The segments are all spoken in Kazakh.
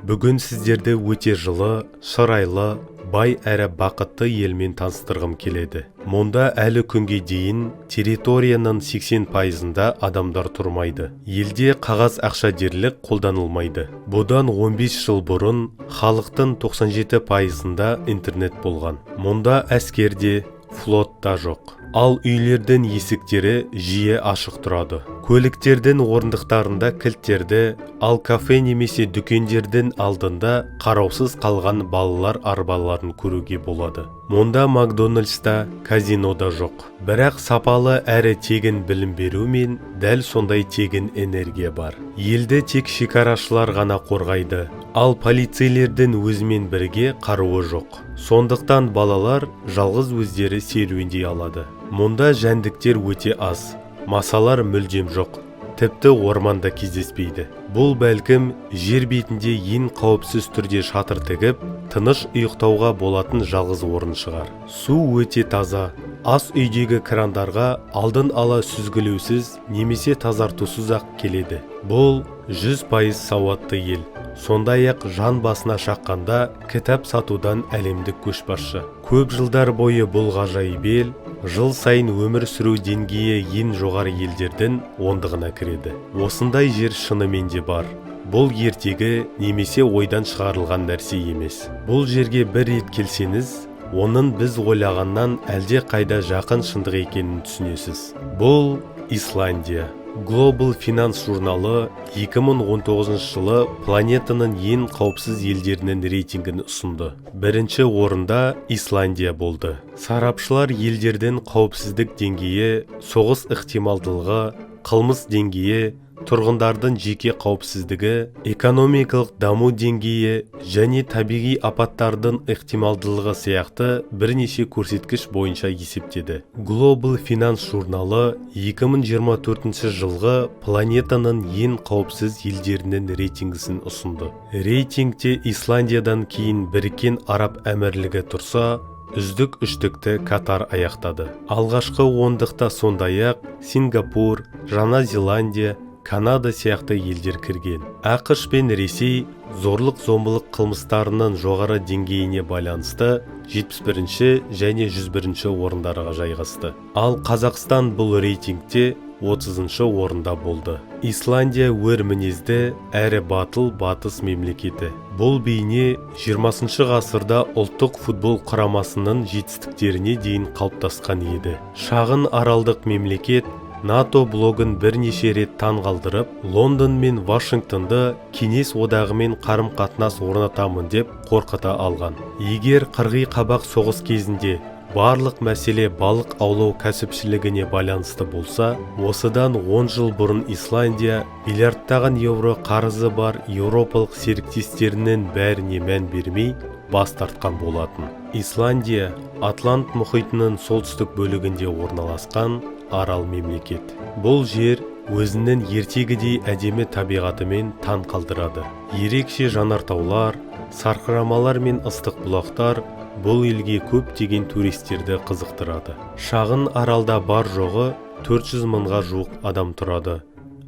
Бүгін сіздерді өте жылы, шырайлы, бай әрі бақытты елмен таныстырғым келеді. Мұнда әлі күнге дейін территорияның 80%-ында адамдар тұрмайды. Елде қағаз ақша дерлік қолданылмайды. Бұдан 15 жыл бұрын халықтың 97%-ында интернет болған. Мұнда әскер де, флот та жоқ. Ал үйлердің есіктері жиі ашық тұрады. Көліктердің орындықтарында кілттерді, ал кафе немесе дүкендердің алдында қараусыз қалған балалар арбаларын көруге болады. Мұнда Макдональдста, казинода жоқ. Бірақ сапалы әрі тегін білім беру мен дәл сондай тегін энергия бар. Елді тек шекарашылар ғана қорғайды, ал полицейлердің өзімен бірге қаруы жоқ. Сондықтан балалар жалғыз өздері серуендей алады. Мұнда жәндіктер өте аз, масалар мүлдем жоқ, тіпті орманда кездеспейді. Бұл бәлкім жер бетінде ең қауіпсіз түрде шатыр тігіп, тыныш ұйықтауға болатын жалғыз орын шығар. Су өте таза, ас үйдегі крандарға алдын ала сүзгілеусіз немесе тазартусыз ақ келеді. Бұл 100% сауатты ел. Сондай-ақ жан басына шаққанда кітап сатудан әлемдік көшбасшы. Көп жылдар бойы бұл ғажайып ел жыл сайын өмір сүру деңгейі ең жоғары елдердің ондығына кіреді. Осындай жер шынымен де бар. Бұл ертегі немесе ойдан шығарылған нәрсе емес. Бұл жерге бір рет келсеңіз, оның біз ойлағаннан әлде қайда жақын шындық екенін түсінесіз. Бұл Исландия. Global Finance журналы 2019 жылы планетаның ең қауіпсіз елдерінің рейтингін ұсынды. Бірінші орында Исландия болды. Сарапшылар елдердің қауіпсіздік деңгейі, соғыс ықтималдылығы, қылмыс деңгейі, тұрғындардың жеке қауіпсіздігі, экономикалық даму деңгейі және табиғи апаттардың ықтималдылығы сияқты бірнеше көрсеткіш бойынша есептеді. Global Finance журналы 2024 жылғы планетаның ең қауіпсіз елдерінің рейтингісін ұсынды. Рейтингте Исландиядан кейін Біріккен Араб Әмірлігі тұрса, үздік үштікті Катар аяқтады. Алғашқы ондықта сондай-ақ Сингапур, Жаңа Зеландия, Канада сияқты елдер кірген. ақш пен Ресей зорлық-зомбылық қылмыстарының жоғары деңгейіне байланысты 71 және 101 орындарға жайғасты. Ал Қазақстан бұл рейтингте 30 орында болды. Исландия өр мінезді әрі батыл батыс мемлекеті. Бұл бейне 20 ғасырда ұлттық футбол құрамасының жетістіктеріне дейін қалыптасқан еді. Шағын аралдық мемлекет НАТО блогын бірнеше рет таңғалдырып, Лондон мен Вашингтонды кеңес одағымен қарым-қатынас орнатамын деп қорқыта алған. Егер қырғи қабақ соғыс кезінде барлық мәселе балық аулау кәсіпшілігіне байланысты болса, осыдан 10 жыл бұрын Исландия миллиардтаған евро қарызы бар еуропалық серіктестерінің бәріне мән бермей бас тартқан болатын. Исландия Атлант мұхитының солтүстік бөлігінде орналасқан арал мемлекет. Бұл жер өзінің ертегідей әдемі табиғатымен таң қалдырады. Ерекше жанартаулар, сарқырамалар мен ыстық бұлақтар бұл елге көптеген туристерді қызықтырады. Шағын аралда бар жоғы 400 мыңға жуық адам тұрады.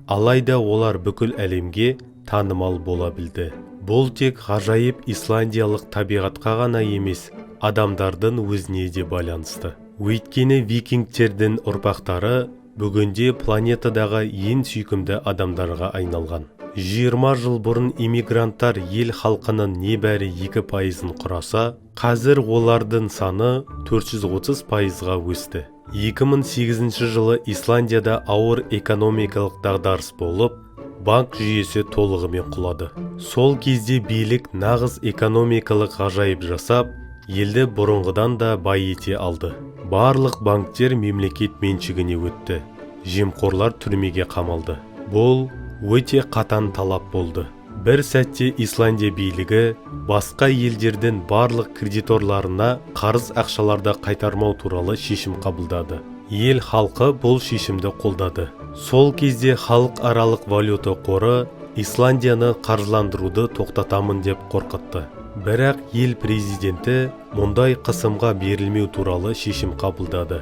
Алайда олар бүкіл әлемге танымал бола білді. Бұл тек ғажайып исландиялық табиғатқа ғана емес, адамдардың өзіне де байланысты. Өйткені викингтердің ұрпақтары бүгінде планетадағы ең сүйкімді адамдарға айналған. 20 жыл бұрын иммигранттар ел халқының небәрі 2%-ын құраса, қазір олардың саны 430%-ға өсті. 2008 жылы Исландияда ауыр экономикалық дағдарыс болып, банк жүйесі толығымен құлады. Сол кезде билік нағыз экономикалық ғажайып жасап, елді бұрынғыдан да бай ете алды. Барлық банктер мемлекет меншігіне өтті. Жемқорлар түрмеге қамалды. Бұл өте қатаң талап болды. Бір сәтте Исландия билігі басқа елдердің барлық кредиторларына қарыз ақшаларды қайтармау туралы шешім қабылдады. Ел халқы бұл шешімді қолдады. Сол кезде халықаралық валюта қоры Исландияны қаржыландыруды тоқтатамын деп қорқытты. Бірақ ел президенті мұндай қысымға берілмеу туралы шешім қабылдады.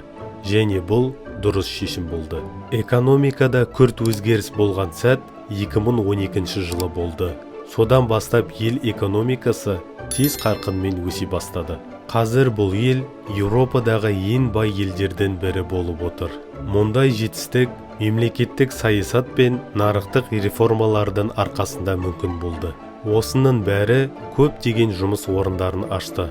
Және бұл дұрыс шешім болды. Экономикада күрт өзгеріс болған сәт 2012 жылы болды. Содан бастап ел экономикасы тез қарқынмен өсе бастады. Қазір бұл ел Еуропадағы ең бай елдерден бірі болып отыр. Мұндай жетістік мемлекеттік саясат пен нарықтық реформалардың арқасында мүмкін болды. Осының бәрі көптеген жұмыс орындарын ашты.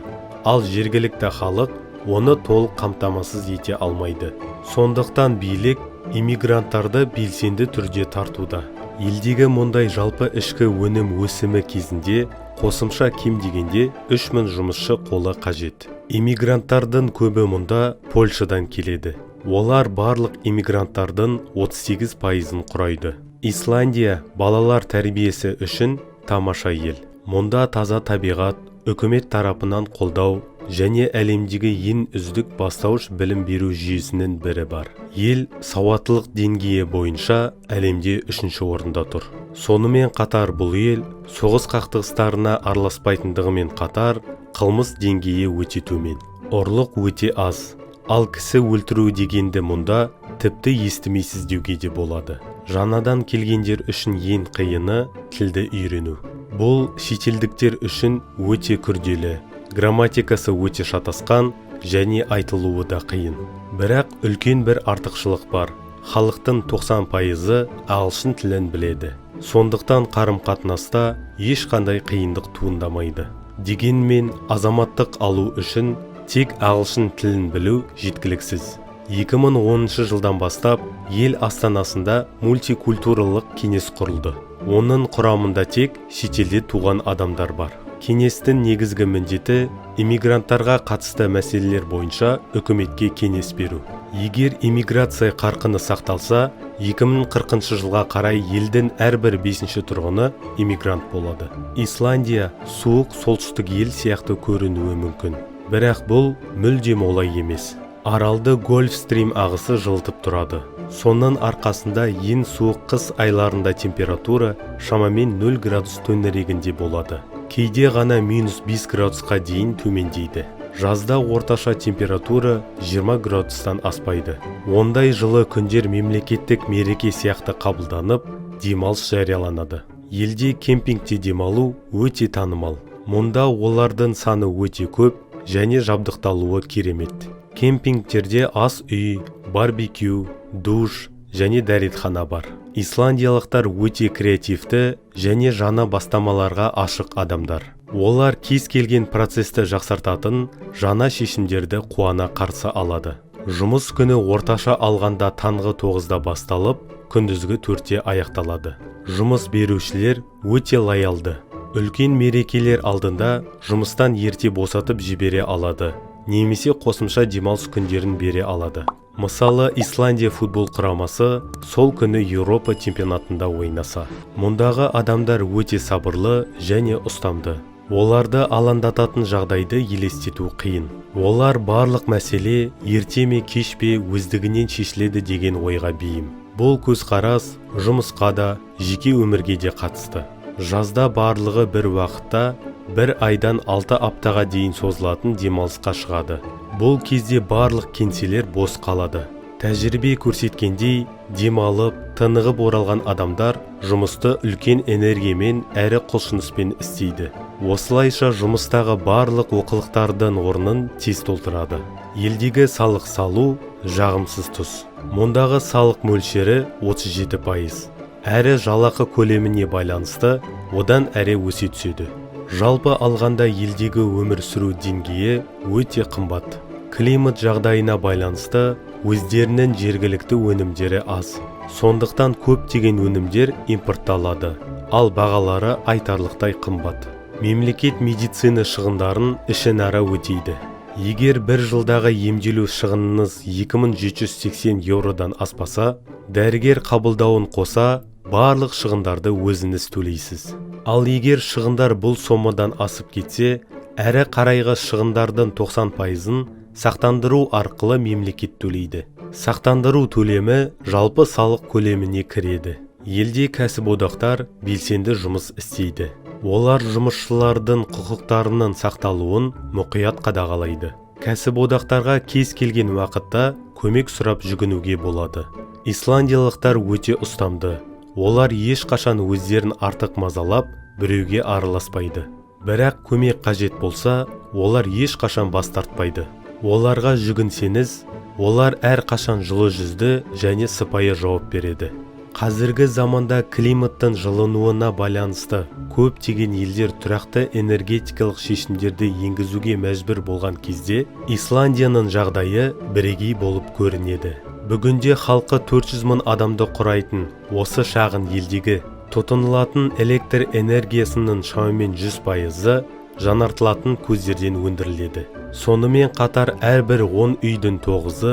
Ал жергілікті халық оны толық қамтамасыз ете алмайды. Сондықтан билік иммигранттарды белсенді түрде тартуда. Елдегі мұндай жалпы ішкі өнім өсімі кезінде қосымша кем дегенде 3000 жұмысшы қолы қажет. Иммигранттардың көбі мұнда Польшадан келеді. Олар барлық иммигранттардың 38%-ын құрайды. Исландия балалар тәрбиесі үшін тамаша ел. Мұнда таза табиғат, үкімет тарапынан қолдау және әлемдегі ең үздік бастауыш білім беру жүйесінің бірі бар. Ел сауаттылық деңгейі бойынша әлемде 3-ші орында тұр. Сонымен қатар бұл ел соғыс қақтығыстарына араласпайтындығымен қатар қылмыс деңгейі өте төмен. Ұрлық өте аз. Ал кісі өлтіру дегенді мұнда тіпті естімейсіз деуге де болады. Жаңадан келгендер үшін ең қиыны тілді үйрену. Бұл шетелдіктер үшін өте күрделі. Грамматикасы өте шатасқан және айтылуы да қиын. Бірақ үлкен бір артықшылық бар. Халықтың 90%-ы ағылшын тілін біледі. Сондықтан қарым-қатынаста ешқандай қиындық туындамайды. Дегенмен азаматтық алу үшін тек ағылшын тілін білу жеткіліксіз. 2010 жылдан бастап ел астанасында мультикультуралық кеңес құрылды. Оның құрамында тек шетелде туған адамдар бар. Кеңестің негізгі міндеті иммигранттарға қатысты мәселелер бойынша үкіметке кеңес беру. Егер иммиграция қарқыны сақталса, 2040 жылға қарай елдің әрбір 5-ші тұрғыны иммигрант болады. Исландия суық солтүстік ел сияқты көрінуі мүмкін. Бірақ бұл мүлдем олай емес. Аралды Гольфстрим ағысы жылытып тұрады. Соның арқасында ең суық қыс айларында температура шамамен 0 градус төңірегінде болады. Кейде ғана -5 градусқа дейін төмендейді. Жазда орташа температура 20 градустан аспайды. Ондай жылы күндер мемлекеттік мереке сияқты қабылданып, демалыс жарияланады. Елде кемпингте демалу өте танымал. Мұнда олардың саны өте көп және жабдықталуы керемет. Кемпингтерде ас үй, барбекю, душ және дәретхана бар. Исландиялықтар өте креативті және жаңа бастамаларға ашық адамдар. Олар кез келген процесті жақсартатын жаңа шешімдерді қуана қарсы алады. Жұмыс күні орташа алғанда таңғы 9-да басталып, күндізгі 4-те аяқталады. Жұмыс берушілер өте лоялды. Үлкен мерекелер алдында жұмыстан ерте босатып жібере алады. Немесе қосымша демалыс күндерін бере алады. Мысалы, Исландия футбол құрамасы сол күні Еуропа чемпионатында ойнаса. Мұндағы адамдар өте сабырлы және ұстамды. Оларды алаңдататын жағдайды елестету қиын. Олар барлық мәселе ерте ме кеш пе өздігінен шешіледі деген ойға бейім. Бұл көзқарас жұмысқа да, жеке өмірге де қатысты. Жазда барлығы бір уақытта 1 айдан 6 аптаға дейін созылатын демалысқа шығады. Бұл кезде барлық кеңселер бос қалады. Тәжірибе көрсеткендей, демалып, тынығып оралған адамдар жұмысты үлкен энергиямен әрі құлшыныспен істейді. Осылайша жұмыстағы барлық оқылықтардың орнын тез толтырады. Елдегі салық салу жағымсыз тұс. Мұндағы салық мөлшері 37%. Әрі жалақы көлеміне байланысты одан әрі өсе түседі. Жалпы алғанда елдегі өмір сүру деңгейі өте қымбат. Климат жағдайына байланысты өздерінің жергілікті өнімдері аз. Сондықтан көптеген өнімдер импортталады, ал бағалары айтарлықтай қымбат. Мемлекет медицина шығындарын ішінара өтейді. Егер бір жылдағы емделу шығыныңыз 2780 еуродан аспаса, дәрігер қабылдауын қоса, барлық шығындарды өзіңіз төлейсіз. Ал егер шығындар бұл сомадан асып кетсе, әрі қарайғы шығындардың 90%-ын сақтандыру арқылы мемлекет төлейді. Сақтандыру төлемі жалпы салық көлеміне кіреді. Елде кәсіподақтар белсенді жұмыс істейді. Олар жұмысшылардың құқықтарының сақталуын мұқият қадағалайды. Кәсіподақтарға кез келген уақытта көмек сұрап жүгінуге болады. Исландиялықтар өте ұстамды. Олар ешқашан өздерін артық мазалап, біреуге араласпайды. Бірақ көмек қажет болса, олар ешқашан бас тартпайды. Оларға жүгінсеңіз, олар әрқашан жылы жүзді және сыпайы жауап береді. Қазіргі заманда климаттың жылынуына байланысты көптеген елдер тұрақты энергетикалық шешімдерді енгізуге мәжбүр болған кезде, Исландияның жағдайы бірегей болып көрінеді. Бүгінде халқы 400 мың адамды құрайтын осы шағын елдегі тұтынылатын электр энергиясының шамамен 100%-ы жаңартылатын көздерден өндіріледі. Сонымен қатар әрбір 10 үйдің 9-ы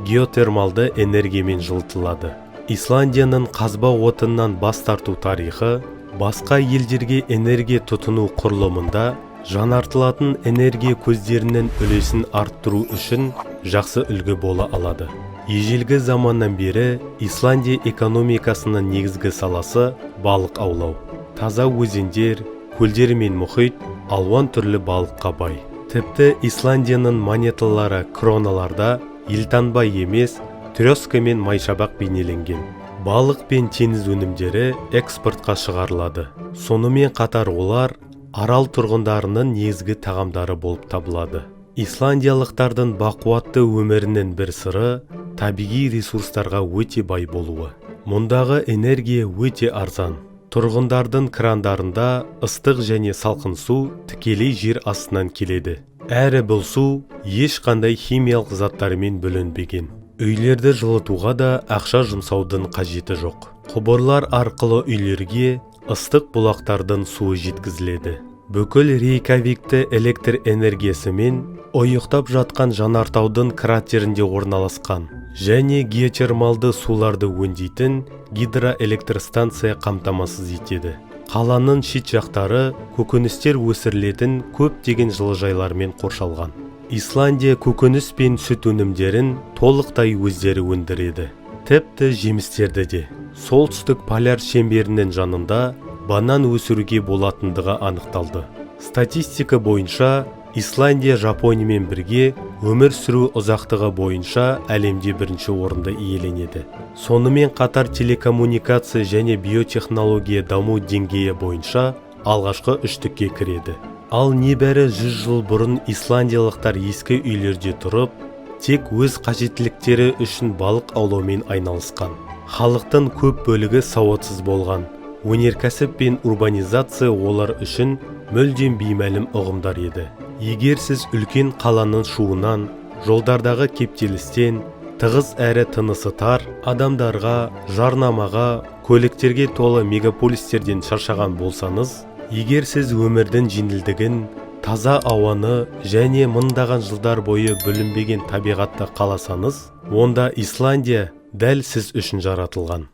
геотермалды энергиямен жылытылады. Исландияның қазба отыннан бас тарту тарихы басқа елдерге энергия тұтыну құрылымында жаңартылатын энергия көздерінің үлесін арттыру үшін жақсы үлгі бола алады. Ежелгі заманнан бері Исландия экономикасының негізгі саласы балық аулау. Таза өзендер, көлдер мен мұхит алуан түрлі балыққа бай. Тіпті Исландияның монеталары кроналарда елтаңба емес, трёска мен майшабақ бейнеленген. Балық пен теңіз өнімдері экспортқа шығарылады. Сонымен қатар олар арал тұрғындарының негізгі тағамдары болып табылады. Исландиялықтардың бақуатты өмірінің бір сыры табиғи ресурстарға өте бай болуы. Мұндағы энергия өте арзан. Тұрғындардың крандарында ыстық және салқын су тікелей жер астынан келеді. Әрі бұл су ешқандай химиялық заттармен бөлінбеген. Үйлерді жылытуға да ақша жұмсаудың қажеті жоқ. Құбырлар арқылы үйлерге ыстық бұлақтардың суы жеткізіледі. Бүкіл Рейкавикті электр энергиясымен ойықтап жатқан жанартаудың кратерінде орналасқан және геотермалды суларды өңдейтін гидроэлектростанция қамтамасыз етеді. Қаланың шет жақтары көкөністер өсірілетін көптеген жылыжайлармен қоршалған. Исландия көкөніс пен сүт өнімдерін толықтай өздері өндіреді. Тіпті жемістерді де. Солтүстік поляр шеңберінің жанында банан өсіруге болатындығы анықталды. Статистика бойынша Исландия Жапониямен бірге өмір сүру ұзақтығы бойынша әлемде бірінші орынды иеленеді. Сонымен қатар телекоммуникация және биотехнология даму деңгейі бойынша алғашқы үштікке кіреді. Ал небәрі 100 жыл бұрын исландиялықтар ескі үйлерде тұрып, тек өз қажеттіліктері үшін балық аулаумен айналысқан. Халықтың көп бөлігі сауатсыз болған. Өнеркәсіп пен урбанизация олар үшін мүлдем беймәлім ұғымдар еді. Егер сіз үлкен қаланың шуынан, жолдардағы кептелістен, тығыз әрі тынысы тар адамдарға, жарнамаға, көліктерге толы мегаполистерден шаршаған болсаңыз, егер сіз өмірдің жеңілдігін, таза ауаны және мыңдаған жылдар бойы бүлінбеген табиғатты қаласаңыз, онда Исландия дәл сіз үшін жаратылған.